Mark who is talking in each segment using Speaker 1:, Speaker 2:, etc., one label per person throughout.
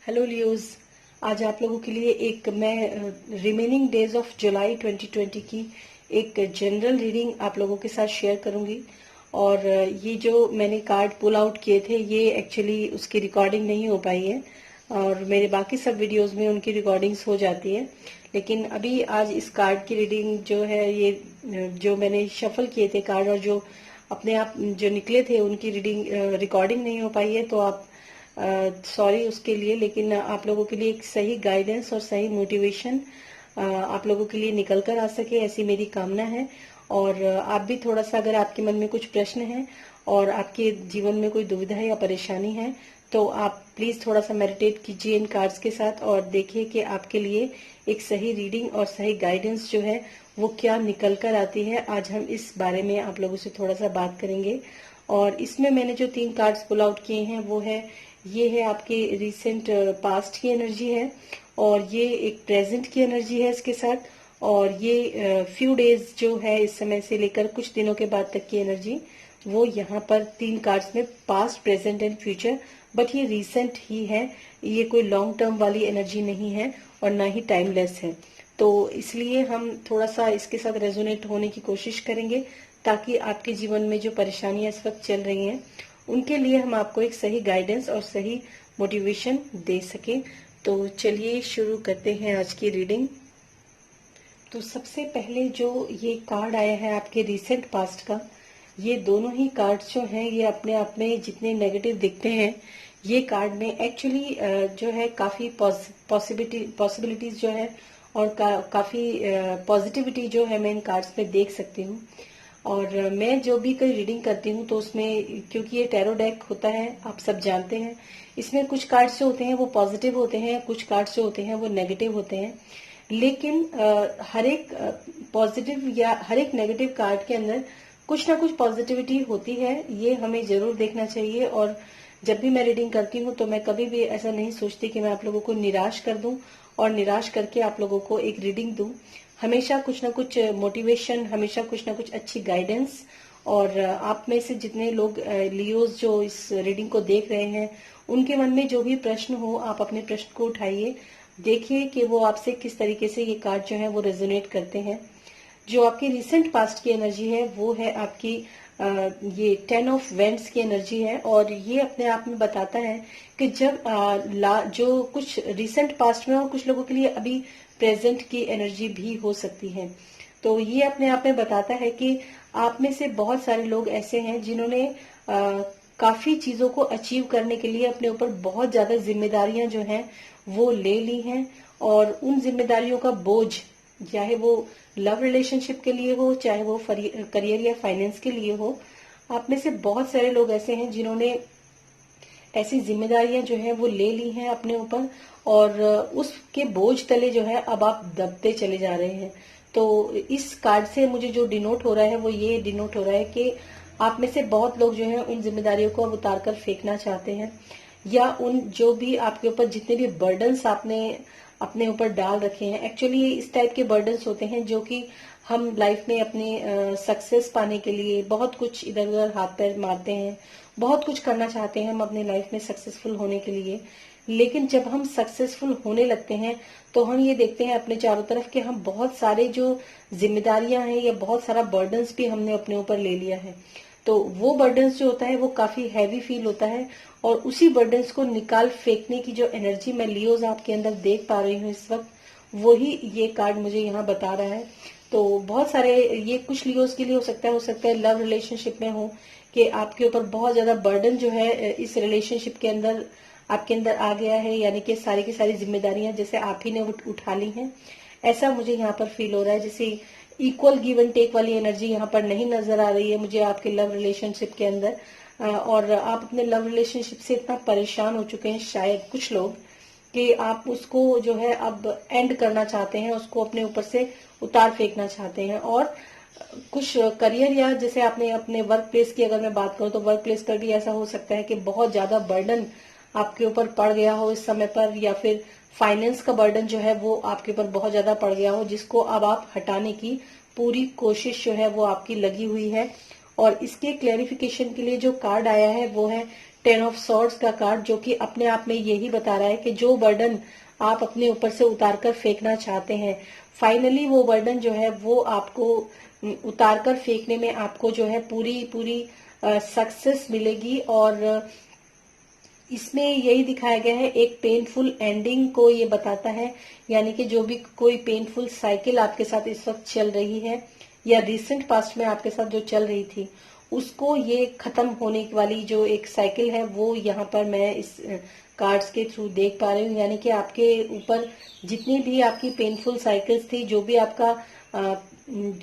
Speaker 1: Hello Leos. आज आप लोगों के लिए एक मैं रिमेनिंग डेज ऑफ जुलाई 2020 की एक जनरल रीडिंग आप लोगों के साथ शेयर करूंगी। और ये जो मैंने कार्ड पुल आउट किए थे ये एक्चुअली उसकी रिकॉर्डिंग नहीं हो पाई है और मेरे बाकी सब वीडियोस में उनकी रिकॉर्डिंग्स हो जाती है, लेकिन अभी आज इस कार्ड की रीडिंग जो है ये जो मैंने शफल किए थे कार्ड और जो अपने आप जो निकले थे उनकी रीडिंग रिकॉर्डिंग नहीं हो पाई है, तो आप सॉरी उसके लिए। लेकिन आप लोगों के लिए एक सही गाइडेंस और सही मोटिवेशन आप लोगों के लिए निकल कर आ सके, ऐसी मेरी कामना है। और आप भी थोड़ा सा, अगर आपके मन में कुछ प्रश्न है और आपके जीवन में कोई दुविधा या परेशानी है तो आप प्लीज थोड़ा सा मेडिटेट कीजिए इन कार्ड्स के साथ और देखिए कि आपके लिए एक सही रीडिंग और सही गाइडेंस जो है वो क्या निकल कर आती है। आज हम इस बारे में आप लोगों से थोड़ा सा बात करेंगे। और इसमें मैंने जो 3 कार्ड्स पुल आउट किए हैं वो है, ये है आपके रिसेंट पास्ट की एनर्जी है और ये एक प्रेजेंट की एनर्जी है इसके साथ, और ये फ्यू डेज जो है इस समय से लेकर कुछ दिनों के बाद तक की एनर्जी वो यहाँ पर 3 कार्ड्स में past present and future, but ये रिसेंट ही है, ये कोई लॉन्ग टर्म वाली एनर्जी नहीं है और ना ही टाइमलेस है। तो इसलिए हम थोड़ा सा इसके साथ रेजोनेट होने की कोशिश करेंगे ताकि आपके जीवन में जो परेशानियां इस वक्त चल रही हैं उनके लिए हम आपको एक सही गाइडेंस और सही मोटिवेशन दे सके। तो चलिए शुरू करते हैं आज की रीडिंग। तो सबसे पहले जो ये कार्ड आया है आपके रिसेंट पास्ट का, ये दोनों ही कार्ड्स जो हैं ये अपने आप में जितने नेगेटिव दिखते हैं, ये कार्ड में एक्चुअली जो है काफी पॉसिबिलिटीज जो है और काफी पॉजिटिविटी जो है मैं इन कार्ड्स में देख सकती हूँ। और मैं जो भी कोई रीडिंग करती हूँ तो उसमें, क्योंकि ये टैरो डेक होता है आप सब जानते हैं, इसमें कुछ कार्ड्स जो होते हैं वो पॉजिटिव होते हैं, कुछ कार्ड्स जो होते हैं वो नेगेटिव होते हैं। लेकिन हर एक पॉजिटिव या हर एक नेगेटिव कार्ड के अंदर कुछ ना कुछ पॉजिटिविटी होती है, ये हमें जरूर देखना चाहिए। और जब भी मैं रीडिंग करती हूँ तो मैं कभी भी ऐसा नहीं सोचती कि मैं आप लोगों को निराश कर दूं और निराश करके आप लोगों को एक रीडिंग दूं। हमेशा कुछ ना कुछ मोटिवेशन, हमेशा कुछ ना कुछ अच्छी गाइडेंस। और आप में से जितने लोग लियोज जो इस रीडिंग को देख रहे हैं उनके मन में जो भी प्रश्न हो आप अपने प्रश्न को उठाइए, देखिए कि वो आपसे किस तरीके से ये कार्ड जो है वो रेजोनेट करते हैं। जो आपकी रिसेंट पास्ट की एनर्जी है वो है आपकी ये 10 ऑफ वेंट्स की एनर्जी है और ये अपने आप में बताता है कि जब जो कुछ रिसेंट पास्ट में और कुछ लोगों के लिए अभी प्रेजेंट की एनर्जी भी हो सकती है। तो ये अपने आप में बताता है कि आप में से बहुत सारे लोग ऐसे हैं जिन्होंने काफी चीजों को अचीव करने के लिए अपने ऊपर बहुत ज्यादा जिम्मेदारियां जो हैं वो ले ली हैं, और उन जिम्मेदारियों का बोझ, चाहे वो लव रिलेशनशिप के लिए हो चाहे वो करियर या फाइनेंस के लिए हो, आप में से बहुत सारे लोग ऐसे हैं जिन्होंने ऐसी जिम्मेदारियां जो है वो ले ली हैं अपने ऊपर, और उसके बोझ तले जो है अब आप दबते चले जा रहे हैं। तो इस कार्ड से मुझे जो डिनोट हो रहा है वो ये डिनोट हो रहा है कि आप में से बहुत लोग जो है उन जिम्मेदारियों को अब उतार कर फेंकना चाहते हैं, या उन जो भी आपके ऊपर जितने भी बर्डन्स आपने अपने ऊपर डाल रखे हैं, एक्चुअली इस टाइप के बर्डन्स होते हैं जो कि हम लाइफ में अपने सक्सेस पाने के लिए बहुत कुछ इधर उधर हाथ पैर मारते हैं, बहुत कुछ करना चाहते हैं हम अपने लाइफ में सक्सेसफुल होने के लिए। लेकिन जब हम सक्सेसफुल होने लगते हैं तो हम ये देखते हैं अपने चारों तरफ कि हम बहुत सारे जो जिम्मेदारियां हैं या बहुत सारा बर्डन्स भी हमने अपने ऊपर ले लिया है। तो वो बर्डन्स जो होता है वो काफी हैवी फील होता है, और उसी बर्डन्स को निकाल फेंकने की जो एनर्जी मैं लियोज आपके अंदर देख पा रही हूँ इस वक्त, वही ये कार्ड मुझे यहाँ बता रहा है। तो बहुत सारे, ये कुछ लियोज के लिए हो सकता है लव रिलेशनशिप में हो कि आपके ऊपर बहुत ज्यादा बर्डन जो है इस रिलेशनशिप के अंदर आपके अंदर आ गया है, यानी कि सारी की सारी जिम्मेदारियां जैसे आप ही ने उठा ली हैं, ऐसा मुझे यहाँ पर फील हो रहा है। जैसे इक्वल गिव एंड टेक वाली एनर्जी यहाँ पर नहीं नजर आ रही है मुझे आपके लव रिलेशनशिप के अंदर। और आप अपने लव रिलेशनशिप से इतना परेशान हो चुके हैं शायद कुछ लोग कि आप उसको जो है अब एंड करना चाहते हैं, उसको अपने ऊपर से उतार फेंकना चाहते हैं। और कुछ करियर, या जैसे आपने अपने वर्क प्लेस की अगर मैं बात करूं तो वर्क प्लेस पर भी ऐसा हो सकता है कि बहुत ज्यादा बर्डन आपके ऊपर पड़ गया हो इस समय पर, या फिर फाइनेंस का बर्डन जो है वो आपके ऊपर बहुत ज्यादा पड़ गया हो जिसको अब आप हटाने की पूरी कोशिश जो है वो आपकी लगी हुई है। और इसके क्लैरिफिकेशन के लिए जो कार्ड आया है वो है 10 ऑफ सॉर्ड्स का कार्ड, जो कि अपने आप में यही बता रहा है कि जो बर्डन आप अपने ऊपर से उतारकर फेंकना चाहते हैं, फाइनली वो बर्डन जो है वो आपको उतारकर फेंकने में आपको जो है पूरी पूरी सक्सेस मिलेगी। और इसमें यही दिखाया गया है, एक पेनफुल एंडिंग को ये बताता है, यानी कि जो भी कोई पेनफुल साइकिल आपके साथ इस वक्त चल रही है या रिसेंट पास्ट में आपके साथ जो चल रही थी, उसको ये खत्म होने वाली जो एक साइकिल है वो यहाँ पर मैं इस कार्ड्स के थ्रू देख पा रही हूँ। यानी कि आपके ऊपर जितनी भी आपकी पेनफुल साइकिल्स थी, जो भी आपका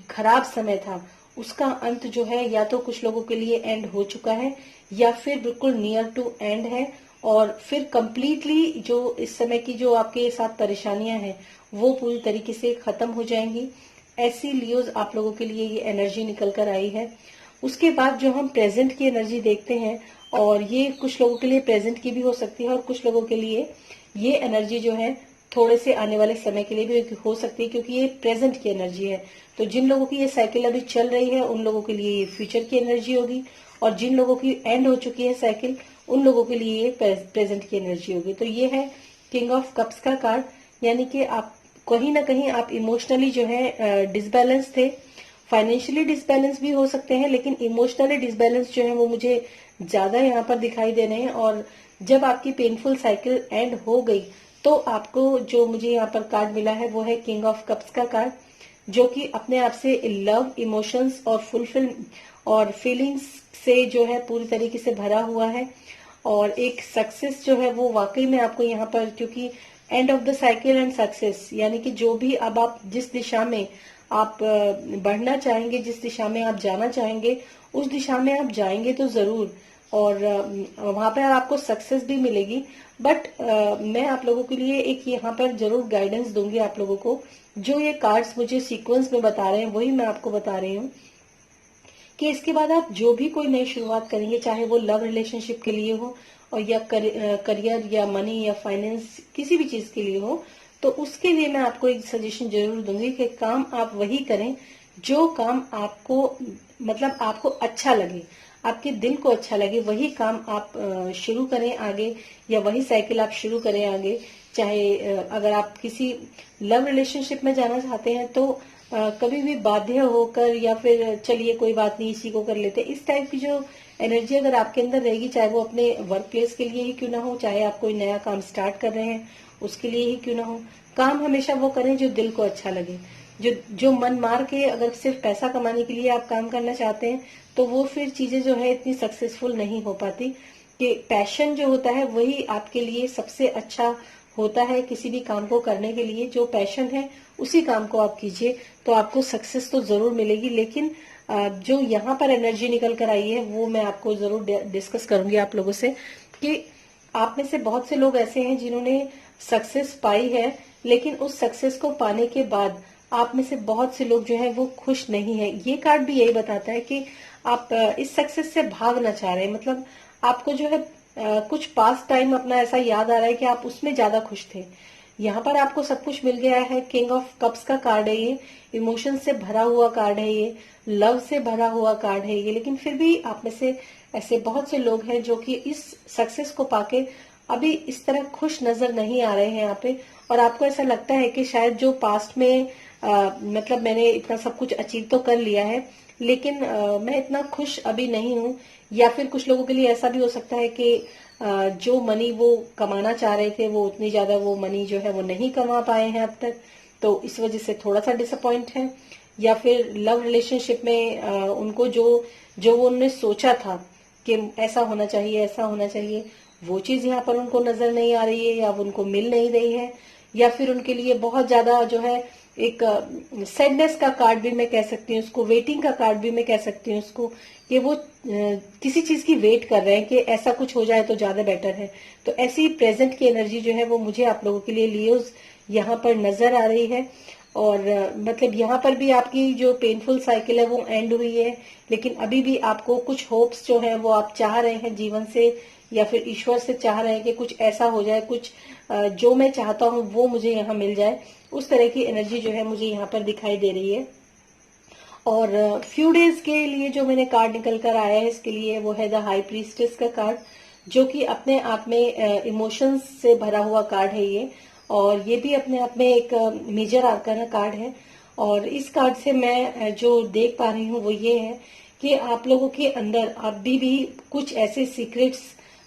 Speaker 1: खराब समय था, उसका अंत जो है या तो कुछ लोगों के लिए एंड हो चुका है या फिर बिल्कुल नियर टू एंड है। और फिर कंप्लीटली जो इस समय की जो आपके साथ परेशानियां हैं वो पूरी तरीके से खत्म हो जाएंगी। ऐसी लियोज आप लोगों के लिए ये एनर्जी निकल कर आई है। उसके बाद जो हम प्रेजेंट की एनर्जी देखते हैं, और ये कुछ लोगों के लिए प्रेजेंट की भी हो सकती है और कुछ लोगों के लिए ये एनर्जी जो है थोड़े से आने वाले समय के लिए भी हो सकती है, क्योंकि ये प्रेजेंट की एनर्जी है। तो जिन लोगों की ये साइकिल अभी चल रही है उन लोगों के लिए ये फ्यूचर की एनर्जी होगी, और जिन लोगों की एंड हो चुकी है साइकिल उन लोगों के लिए ये प्रेजेंट की एनर्जी होगी। तो ये है किंग ऑफ कप्स का कार्ड, यानी कि आप कहीं ना कहीं आप इमोशनली जो है डिसबैलेंस थे, फाइनेंशियली डिसबैलेंस भी हो सकते हैं, लेकिन इमोशनली डिसबैलेंस जो है वो मुझे ज्यादा यहाँ पर दिखाई दे रहे हैं। और जब आपकी पेनफुल साइकिल एंड हो गई तो आपको जो मुझे यहाँ पर कार्ड मिला है वो है किंग ऑफ कप्स का कार्ड, जो कि अपने आप से लव, इमोशंस और फुलफिल और फीलिंग्स से जो है पूरी तरीके से भरा हुआ है। और एक सक्सेस जो है वो वाकई में आपको यहाँ पर, क्योंकि end of the cycle and success, यानी कि जो भी अब आप जिस दिशा में आप बढ़ना चाहेंगे, जिस दिशा में आप जाना चाहेंगे, उस दिशा में आप जाएंगे तो जरूर, और वहां पर आपको सक्सेस भी मिलेगी। बट मैं आप लोगों के लिए एक यहाँ पर जरूर गाइडेंस दूंगी आप लोगों को। जो ये कार्ड्स मुझे सीक्वेंस में बता रहे हैं वही मैं आपको बता रही हूँ कि इसके बाद आप जो भी कोई नई शुरुआत करेंगे, चाहे वो लव रिलेशनशिप के लिए हो और या करियर या मनी या फाइनेंस, किसी भी चीज के लिए हो, तो उसके लिए मैं आपको एक सजेशन जरूर दूंगी कि काम आप वही करें जो काम आपको, मतलब आपको अच्छा लगे, आपके दिल को अच्छा लगे, वही काम आप शुरू करें आगे, या वही साइकिल आप शुरू करें आगे। चाहे अगर आप किसी लव रिलेशनशिप में जाना चाहते हैं तो कभी भी बाध्य होकर या फिर चलिए कोई बात नहीं इसी को कर लेते, इस टाइप की जो एनर्जी अगर आपके अंदर रहेगी, चाहे वो अपने वर्क प्लेस के लिए ही क्यों ना हो, चाहे आप कोई नया काम स्टार्ट कर रहे हैं उसके लिए ही क्यों ना हो, काम हमेशा वो करें जो दिल को अच्छा लगे। जो मन मार के अगर सिर्फ पैसा कमाने के लिए आप काम करना चाहते हैं तो वो फिर चीजें जो है इतनी सक्सेसफुल नहीं हो पाती। कि पैशन जो होता है वही आपके लिए सबसे अच्छा होता है किसी भी काम को करने के लिए। जो पैशन है उसी काम को आप कीजिए तो आपको सक्सेस तो जरूर मिलेगी। लेकिन जो यहाँ पर एनर्जी निकल कर आई है वो मैं आपको जरूर डिस्कस करूंगी आप लोगों से, कि आप में से बहुत से लोग ऐसे हैं जिन्होंने सक्सेस पाई है, लेकिन उस सक्सेस को पाने के बाद आप में से बहुत से लोग जो है वो खुश नहीं है। ये कार्ड भी यही बताता है कि आप इस सक्सेस से भागना चाह रहे हैं, मतलब आपको जो है कुछ पास टाइम अपना ऐसा याद आ रहा है कि आप उसमें ज्यादा खुश थे। यहाँ पर आपको सब कुछ मिल गया है। किंग ऑफ कप्स का कार्ड है ये, इमोशन से भरा हुआ कार्ड है ये, लव से भरा हुआ कार्ड है ये, लेकिन फिर भी आप में से ऐसे बहुत से लोग हैं जो कि इस सक्सेस को पाके अभी इस तरह खुश नजर नहीं आ रहे हैं यहाँ पे। और आपको ऐसा लगता है कि शायद जो पास्ट में मतलब मैंने इतना सब कुछ अचीव तो कर लिया है, लेकिन मैं इतना खुश अभी नहीं हूँ। या फिर कुछ लोगों के लिए ऐसा भी हो सकता है कि जो मनी वो कमाना चाह रहे थे वो उतनी ज्यादा वो मनी जो है वो नहीं कमा पाए हैं अब तक, तो इस वजह से थोड़ा सा डिसअपॉइंट है। या फिर लव रिलेशनशिप में उनको जो जो वो उन्होंने सोचा था कि ऐसा होना चाहिए ऐसा होना चाहिए, वो चीज यहाँ पर उनको नजर नहीं आ रही है या उनको मिल नहीं रही है। या फिर उनके लिए बहुत ज्यादा जो है एक सैडनेस का कार्ड भी मैं कह सकती हूँ उसको, वेटिंग का कार्ड भी मैं कह सकती हूँ उसको, कि वो किसी चीज की वेट कर रहे हैं कि ऐसा कुछ हो जाए तो ज्यादा बेटर है। तो ऐसी प्रेजेंट की एनर्जी जो है वो मुझे आप लोगों के लिए लियोज यहाँ पर नजर आ रही है। और मतलब यहाँ पर भी आपकी जो पेनफुल साइकिल है वो एंड हुई है, लेकिन अभी भी आपको कुछ होप्स जो है वो आप चाह रहे हैं जीवन से, या फिर ईश्वर से चाह रहे हैं कि कुछ ऐसा हो जाए, कुछ जो मैं चाहता हूँ वो मुझे यहाँ मिल जाए। उस तरह की एनर्जी जो है मुझे यहाँ पर दिखाई दे रही है। और फ्यू डेज के लिए जो मैंने कार्ड निकल कर आया है इसके लिए वो है द हाई प्रीस्टेस का कार्ड, जो कि अपने आप में इमोशंस से भरा हुआ कार्ड है ये, और ये भी अपने आप में एक मेजर आर्काना कार्ड है। और इस कार्ड से मैं जो देख पा रही हूँ वो ये है कि आप लोगों के अंदर अभी भी कुछ ऐसे सीक्रेट्स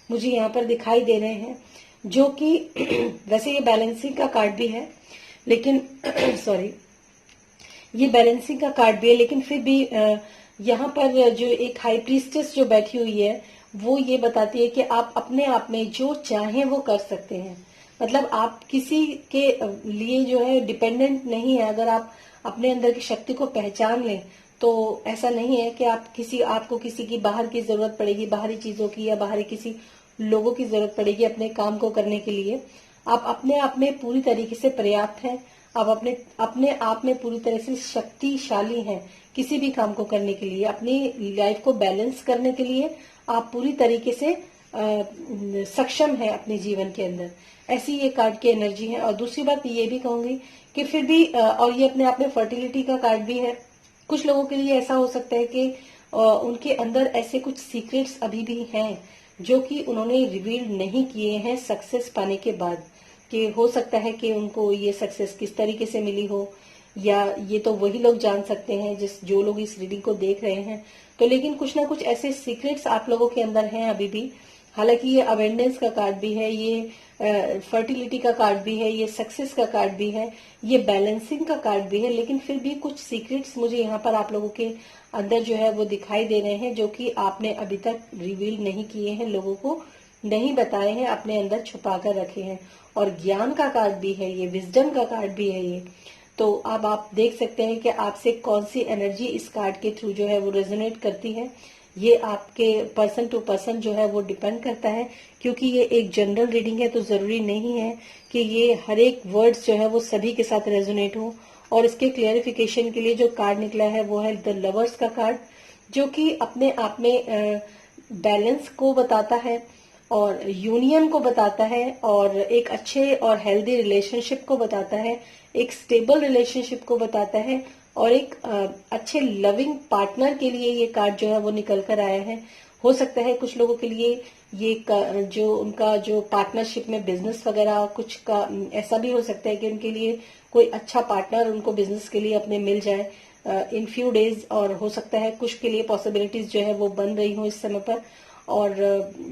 Speaker 1: मुझे यहाँ पर दिखाई दे रहे हैं, जो कि वैसे ये बैलेंसिंग का कार्ड भी है, लेकिन सॉरी, ये बैलेंसिंग का कार्ड भी है, लेकिन फिर भी यहाँ पर जो एक हाई प्रीस्टेस जो बैठी हुई है वो ये बताती है कि आप अपने आप में जो चाहें वो कर सकते हैं। मतलब आप किसी के लिए जो है डिपेंडेंट नहीं है। अगर आप अपने अंदर की शक्ति को पहचान लें तो ऐसा नहीं है कि आपको किसी की बाहर की जरूरत पड़ेगी, बाहरी चीजों की या बाहरी किसी लोगों की जरूरत पड़ेगी अपने काम को करने के लिए। आप अपने आप में पूरी तरीके से पर्याप्त हैं। आप अपने अपने आप में पूरी तरह से शक्तिशाली हैं किसी भी काम को करने के लिए। अपनी लाइफ को बैलेंस करने के लिए आप पूरी तरीके से सक्षम है अपने जीवन के अंदर। ऐसी ये कार्ड की एनर्जी है। और दूसरी बात ये भी कहूंगी कि फिर भी और ये अपने आप में फर्टिलिटी का कार्ड भी है। कुछ लोगों के लिए ऐसा हो सकता है कि उनके अंदर ऐसे कुछ सीक्रेट्स अभी भी हैं जो कि उन्होंने रिवील नहीं किए हैं सक्सेस पाने के बाद। कि हो सकता है कि उनको ये सक्सेस किस तरीके से मिली हो, या ये तो वही लोग जान सकते हैं जो लोग इस रीडिंग को देख रहे हैं। तो लेकिन कुछ ना कुछ ऐसे सीक्रेट्स आप लोगों के अंदर हैं अभी भी। हालांकि ये अवेंडेंस का कार्ड भी है, ये फर्टिलिटी का कार्ड भी है, ये सक्सेस का कार्ड भी है, ये बैलेंसिंग का कार्ड भी है, लेकिन फिर भी कुछ सीक्रेट्स मुझे यहाँ पर आप लोगों के अंदर जो है वो दिखाई दे रहे हैं, जो कि आपने अभी तक रिवील नहीं किए हैं, लोगों को नहीं बताए हैं, अपने अंदर छुपा कर रखे हैं। और ज्ञान का कार्ड भी है ये, विजडम का कार्ड भी है ये। तो अब आप देख सकते हैं कि आपसे कौन सी एनर्जी इस कार्ड के थ्रू जो है वो रेजोनेट करती है। ये आपके पर्सन टू पर्सन जो है वो डिपेंड करता है, क्योंकि ये एक जनरल रीडिंग है तो जरूरी नहीं है कि ये हर एक वर्ड्स जो है वो सभी के साथ रेजोनेट हो। और इसके क्लियरिफिकेशन के लिए जो कार्ड निकला है वो है द लवर्स का कार्ड, जो कि अपने आप में बैलेंस को बताता है और यूनियन को बताता है और एक अच्छे और हेल्दी रिलेशनशिप को बताता है, एक स्टेबल रिलेशनशिप को बताता है, और एक अच्छे लविंग पार्टनर के लिए ये कार्ड जो है वो निकल कर आया है। हो सकता है कुछ लोगों के लिए ये जो उनका जो पार्टनरशिप में बिजनेस वगैरह कुछ का ऐसा भी हो सकता है कि उनके लिए कोई अच्छा पार्टनर उनको बिजनेस के लिए अपने मिल जाए इन फ्यू डेज। और हो सकता है कुछ के लिए पॉसिबिलिटीज जो है वो बन रही हो इस समय पर। और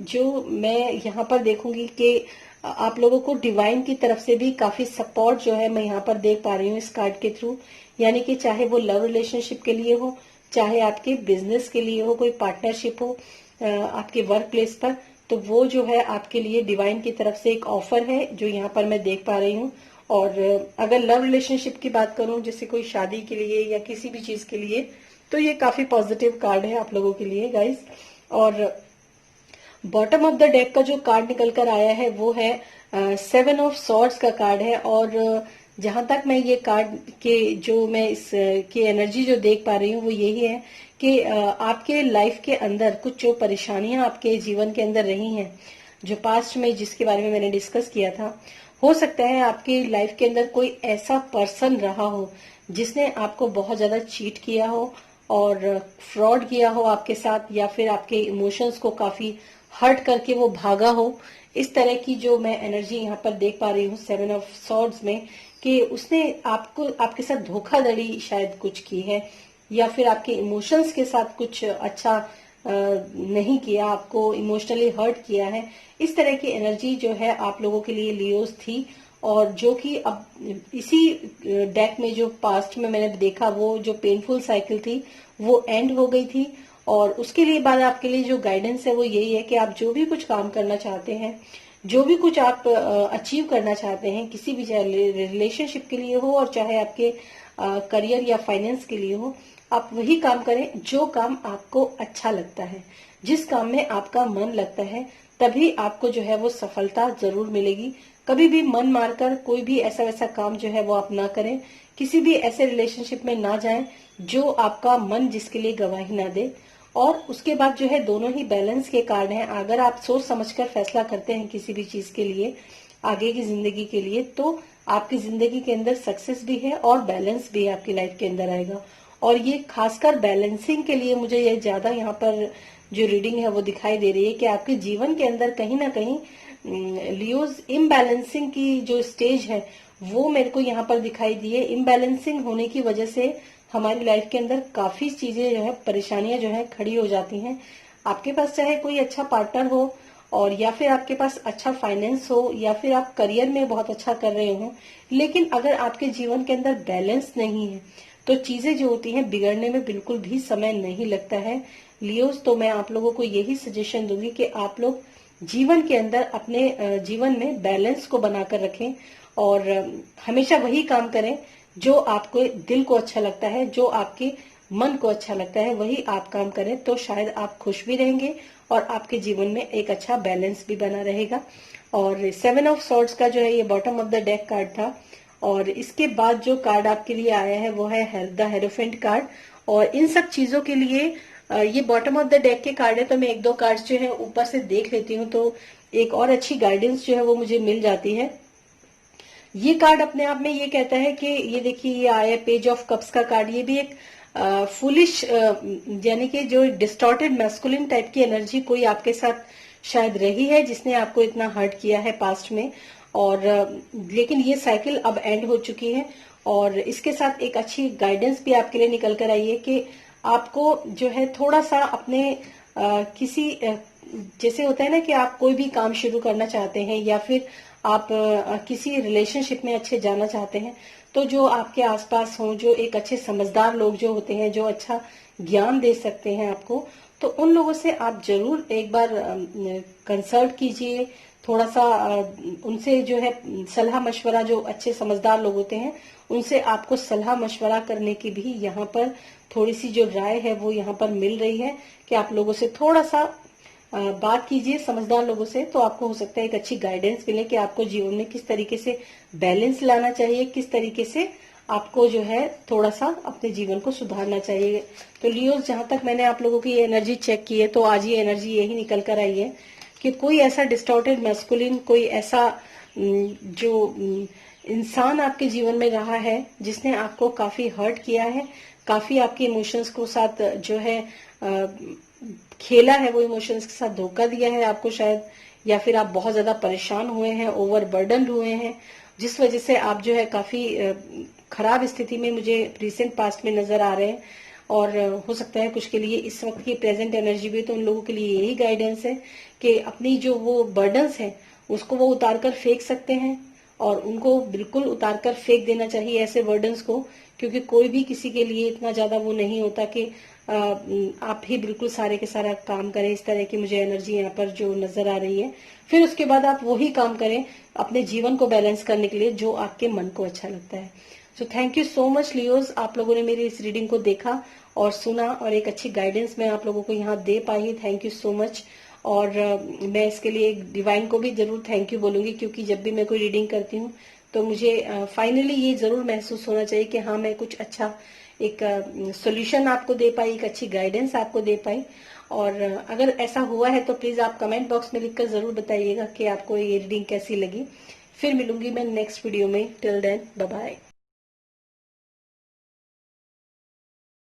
Speaker 1: जो मैं यहाँ पर देखूंगी कि आप लोगों को डिवाइन की तरफ से भी काफी सपोर्ट जो है मैं यहाँ पर देख पा रही हूँ इस कार्ड के थ्रू। यानी कि चाहे वो लव रिलेशनशिप के लिए हो, चाहे आपके बिजनेस के लिए हो, कोई पार्टनरशिप हो आपके वर्क प्लेस पर, तो वो जो है आपके लिए डिवाइन की तरफ से एक ऑफर है जो यहाँ पर मैं देख पा रही हूँ। और अगर लव रिलेशनशिप की बात करूं, जैसे कोई शादी के लिए या किसी भी चीज के लिए, तो ये काफी पॉजिटिव कार्ड है आप लोगों के लिए गाइस। और बॉटम ऑफ द डेक का जो कार्ड निकल कर आया है वो है 7 ऑफ सॉर्ड्स का कार्ड है। और जहां तक मैं ये कार्ड के जो मैं इस की एनर्जी जो देख पा रही हूँ वो यही है कि आपके लाइफ के अंदर कुछ जो परेशानियां आपके जीवन के अंदर रही हैं, जो पास्ट में जिसके बारे में मैंने डिस्कस किया था, हो सकता है आपकी लाइफ के अंदर कोई ऐसा पर्सन रहा हो जिसने आपको बहुत ज्यादा चीट किया हो और फ्रॉड किया हो आपके साथ, या फिर आपके इमोशंस को काफी हर्ट करके वो भागा हो। इस तरह की जो मैं एनर्जी यहाँ पर देख पा रही हूँ 7 ऑफ सॉर्ड्स में, कि उसने आपको आपके साथ धोखाधड़ी शायद कुछ की है, या फिर आपके इमोशंस के साथ कुछ अच्छा नहीं किया, आपको इमोशनली हर्ट किया है। इस तरह की एनर्जी जो है आप लोगों के लिए लियोस थी, और जो कि अब इसी डेक में जो पास्ट में मैंने देखा वो जो पेनफुल साइकिल थी वो एंड हो गई थी। और उसके लिए बाद आपके लिए जो गाइडेंस है वो यही है कि आप जो भी कुछ काम करना चाहते हैं, जो भी कुछ आप अचीव करना चाहते हैं, किसी भी चाहे रिलेशनशिप के लिए हो और चाहे आपके करियर या फाइनेंस के लिए हो, आप वही काम करें जो काम आपको अच्छा लगता है, जिस काम में आपका मन लगता है, तभी आपको जो है वो सफलता जरूर मिलेगी। कभी भी मन मारकर कोई भी ऐसा वैसा काम जो है वो आप ना करें, किसी भी ऐसे रिलेशनशिप में ना जाएं जो आपका मन जिसके लिए गवाही ना दे। और उसके बाद जो है दोनों ही बैलेंस के कार्ड हैं। अगर आप सोच समझकर फैसला करते हैं किसी भी चीज के लिए, आगे की जिंदगी के लिए, तो आपकी जिंदगी के अंदर सक्सेस भी है और बैलेंस भी आपकी लाइफ के अंदर आएगा। और ये खासकर बैलेंसिंग के लिए मुझे ये ज्यादा यहाँ पर जो रीडिंग है वो दिखाई दे रही है कि आपके जीवन के अंदर कहीं ना कहीं लियोज इम्बैलेंसिंग की जो स्टेज है वो मेरे को यहाँ पर दिखाई दी है। इम्बैलेंसिंग होने की वजह से हमारी लाइफ के अंदर काफी चीजें जो है, परेशानियां जो है खड़ी हो जाती हैं। आपके पास चाहे कोई अच्छा पार्टनर हो और या फिर आपके पास अच्छा फाइनेंस हो या फिर आप करियर में बहुत अच्छा कर रहे हो, लेकिन अगर आपके जीवन के अंदर बैलेंस नहीं है तो चीजें जो होती हैं बिगड़ने में बिल्कुल भी समय नहीं लगता है। लियोज, तो मैं आप लोगों को यही सजेशन दूंगी कि आप लोग जीवन के अंदर अपने जीवन में बैलेंस को बनाकर रखें और हमेशा वही काम करें जो आपको दिल को अच्छा लगता है, जो आपके मन को अच्छा लगता है, वही आप काम करें तो शायद आप खुश भी रहेंगे और आपके जीवन में एक अच्छा बैलेंस भी बना रहेगा। और 7 ऑफ सॉर्ड्स का जो है ये bottom of the deck card था और इसके बाद जो कार्ड आपके लिए आया है वो है द हेरोफेंट कार्ड। और इन सब चीजों के लिए ये बॉटम ऑफ द डेक के कार्ड है, तो मैं एक दो कार्ड्स जो है ऊपर से देख लेती हूँ तो एक और अच्छी गाइडेंस जो है वो मुझे मिल जाती है। ये कार्ड अपने आप में ये कहता है कि ये देखिए ये आया पेज ऑफ कप्स का कार्ड। ये भी एक फुलिश यानी कि जो डिस्टॉर्टेड मैस्कुलिन टाइप की एनर्जी कोई आपके साथ शायद रही है जिसने आपको इतना हर्ट किया है पास्ट में, और लेकिन ये साइकिल अब एंड हो चुकी है। और इसके साथ एक अच्छी गाइडेंस भी आपके लिए निकल कर आई है कि आपको जो है थोड़ा सा अपने किसी जैसे होता है ना कि आप कोई भी काम शुरू करना चाहते हैं या फिर आप किसी रिलेशनशिप में अच्छे जाना चाहते हैं, तो जो आपके आसपास हो, जो एक अच्छे समझदार लोग जो होते हैं, जो अच्छा ज्ञान दे सकते हैं आपको, तो उन लोगों से आप जरूर एक बार कंसल्ट कीजिए। थोड़ा सा उनसे जो है सलाह मशवरा, जो अच्छे समझदार लोग होते हैं उनसे आपको सलाह मशवरा करने की भी यहाँ पर थोड़ी सी जो राय है वो यहाँ पर मिल रही है कि आप लोगों से थोड़ा सा बात कीजिए समझदार लोगों से, तो आपको हो सकता है एक अच्छी गाइडेंस मिले कि आपको जीवन में किस तरीके से बैलेंस लाना चाहिए, किस तरीके से आपको जो है थोड़ा सा अपने जीवन को सुधारना चाहिए। तो लियोस, जहां तक मैंने आप लोगों की ये एनर्जी चेक की है तो आज ये एनर्जी यही निकल कर आई है कि कोई ऐसा डिस्टॉर्टेड मैस्कुलिन, कोई ऐसा जो इंसान आपके जीवन में रहा है जिसने आपको काफी हर्ट किया है, काफी आपके इमोशंस को साथ जो है खेला है, वो इमोशंस के साथ धोखा दिया है आपको शायद, या फिर आप बहुत ज्यादा परेशान हुए हैं, ओवरबर्डन हुए हैं, जिस वजह से आप जो है काफी खराब स्थिति में मुझे रिसेंट पास्ट में नजर आ रहे हैं। और हो सकता है कुछ के लिए इस वक्त की प्रेजेंट एनर्जी भी, तो उन लोगों के लिए यही गाइडेंस है कि अपनी जो वो बर्डन्स है उसको वो उतार कर फेंक सकते हैं, और उनको बिल्कुल उतार कर फेंक देना चाहिए ऐसे बर्डन्स को, क्योंकि कोई भी किसी के लिए इतना ज्यादा वो नहीं होता कि आप ही बिल्कुल सारे के सारा काम करें। इस तरह की मुझे एनर्जी यहाँ पर जो नजर आ रही है, फिर उसके बाद आप वही काम करें अपने जीवन को बैलेंस करने के लिए जो आपके मन को अच्छा लगता है। So thank you so much Leos, आप लोगों ने मेरी इस रीडिंग को देखा और सुना और एक अच्छी गाइडेंस मैं आप लोगों को यहाँ दे पाई। Thank you so much. और मैं इसके लिए डिवाइन को भी जरूर थैंक यू बोलूंगी, क्योंकि जब भी मैं कोई रीडिंग करती हूँ तो मुझे फाइनली ये जरूर महसूस होना चाहिए कि हाँ मैं कुछ अच्छा एक सॉल्यूशन आपको दे पाई, एक अच्छी गाइडेंस आपको दे पाई। और अगर ऐसा हुआ है तो प्लीज आप कमेंट बॉक्स में लिखकर जरूर बताइएगा कि आपको ये रीडिंग कैसी लगी। फिर मिलूंगी मैं नेक्स्ट वीडियो में। Till then bye bye.